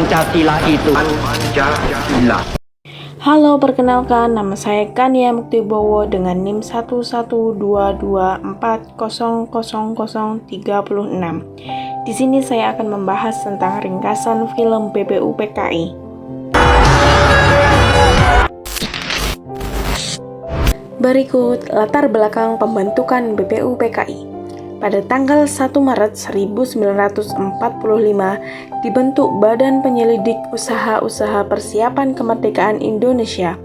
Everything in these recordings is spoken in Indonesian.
Pancasila itu Pancasila. Halo, perkenalkan, nama saya Kania Muktibowo dengan NIM 11224000036. Di sini saya akan membahas tentang ringkasan film BPUPKI. Berikut latar belakang pembentukan BPUPKI. Pada tanggal 1 Maret 1945 dibentuk Badan Penyelidik Usaha-Usaha Persiapan Kemerdekaan Indonesia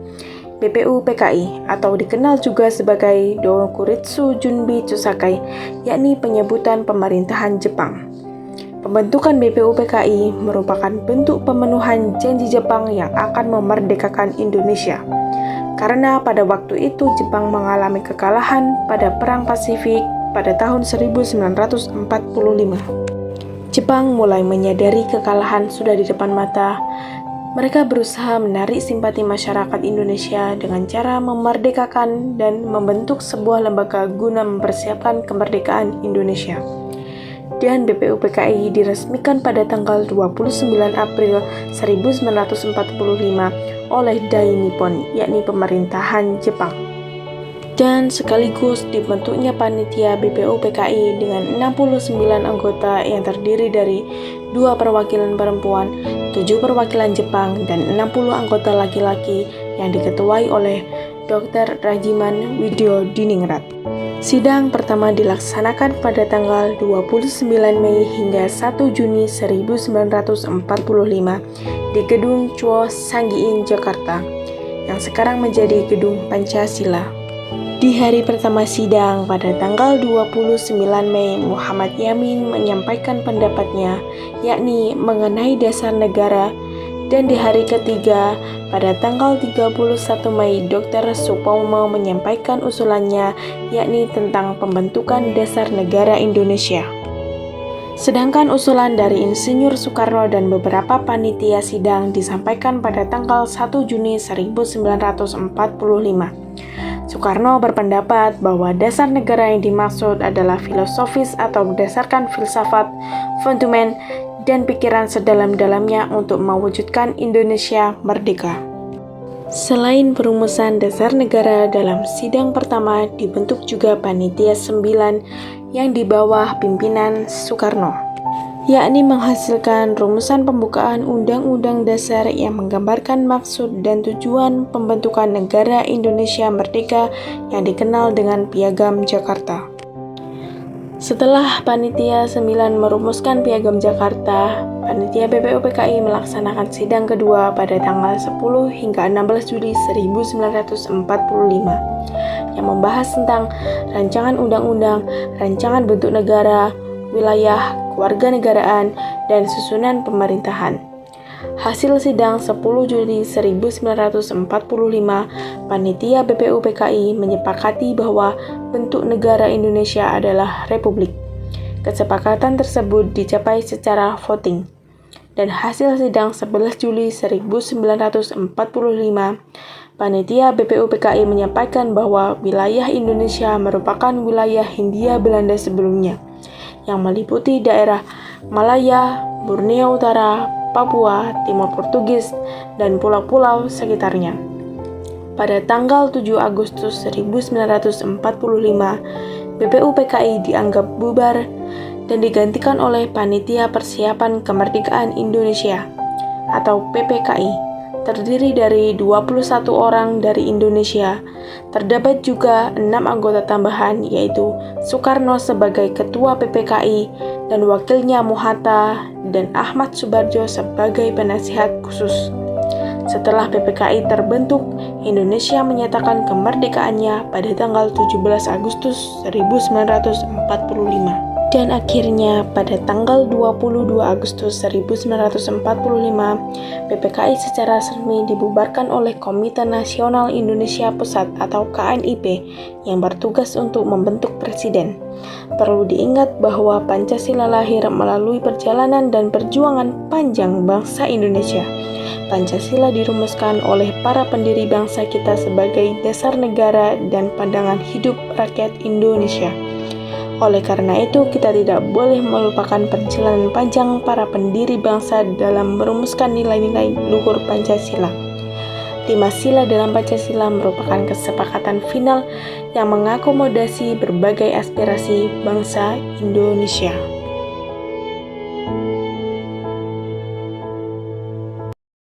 BPUPKI atau dikenal juga sebagai Dokuritsu Junbi Chusakai, yakni penyebutan pemerintahan Jepang. Pembentukan BPUPKI merupakan bentuk pemenuhan janji Jepang yang akan memerdekakan Indonesia. Karena pada waktu itu Jepang mengalami kekalahan pada Perang Pasifik pada tahun 1945. Jepang mulai menyadari kekalahan sudah di depan mata. Mereka berusaha menarik simpati masyarakat Indonesia dengan cara memerdekakan dan membentuk sebuah lembaga guna mempersiapkan kemerdekaan Indonesia. Dan BPUPKI diresmikan pada tanggal 29 April 1945 oleh Dai Nippon, yakni pemerintahan Jepang. Dan sekaligus dibentuknya panitia BPUPKI dengan 69 anggota yang terdiri dari 2 perwakilan perempuan, 7 perwakilan Jepang, dan 60 anggota laki-laki yang diketuai oleh Dr. Rajiman Widyo Diningrat. Sidang pertama dilaksanakan pada tanggal 29 Mei hingga 1 Juni 1945 di Gedung Chuo Sanggiin, Jakarta, yang sekarang menjadi Gedung Pancasila. Di hari pertama sidang pada tanggal 29 Mei, Muhammad Yamin menyampaikan pendapatnya, yakni mengenai dasar negara, dan di hari ketiga pada tanggal 31 Mei, Dr. Supomo menyampaikan usulannya, yakni tentang pembentukan dasar negara Indonesia. Sedangkan usulan dari Insinyur Soekarno dan beberapa panitia sidang disampaikan pada tanggal 1 Juni 1945. Soekarno berpendapat bahwa dasar negara yang dimaksud adalah filosofis atau berdasarkan filsafat, fundament, dan pikiran sedalam-dalamnya untuk mewujudkan Indonesia merdeka. Selain perumusan dasar negara, dalam sidang pertama dibentuk juga Panitia 9 yang di bawah pimpinan Soekarno, yakni menghasilkan rumusan pembukaan Undang-Undang Dasar yang menggambarkan maksud dan tujuan pembentukan negara Indonesia merdeka yang dikenal dengan Piagam Jakarta. Setelah Panitia 9 merumuskan Piagam Jakarta, Panitia BPUPKI melaksanakan sidang kedua pada tanggal 10 hingga 16 Juli 1945 yang membahas tentang rancangan undang-undang, rancangan bentuk negara, wilayah, kewarganegaraan, dan susunan pemerintahan. Hasil sidang 10 Juli 1945, Panitia BPUPKI menyepakati bahwa bentuk negara Indonesia adalah republik. Kesepakatan tersebut dicapai secara voting. Dan hasil sidang 11 Juli 1945, Panitia BPUPKI menyampaikan bahwa wilayah Indonesia merupakan wilayah Hindia Belanda sebelumnya, yang meliputi daerah Malaya, Borneo Utara, Papua, Timor Portugis, dan pulau-pulau sekitarnya. Pada tanggal 7 Agustus 1945, BPUPKI dianggap bubar dan digantikan oleh Panitia Persiapan Kemerdekaan Indonesia atau PPKI, terdiri dari 21 orang dari Indonesia. Terdapat juga 6 anggota tambahan, yaitu Soekarno sebagai Ketua PPKI dan wakilnya Muhatta dan Ahmad Subardjo sebagai penasihat khusus. Setelah PPKI terbentuk, Indonesia menyatakan kemerdekaannya pada tanggal 17 Agustus 1945. Dan akhirnya pada tanggal 22 Agustus 1945, PPKI secara resmi dibubarkan oleh Komite Nasional Indonesia Pusat atau KNIP yang bertugas untuk membentuk presiden. Perlu diingat bahwa Pancasila lahir melalui perjalanan dan perjuangan panjang bangsa Indonesia. Pancasila dirumuskan oleh para pendiri bangsa kita sebagai dasar negara dan pandangan hidup rakyat Indonesia. Oleh karena itu, kita tidak boleh melupakan perjalanan panjang para pendiri bangsa dalam merumuskan nilai-nilai luhur Pancasila. 5 sila dalam Pancasila merupakan kesepakatan final yang mengakomodasi berbagai aspirasi bangsa Indonesia.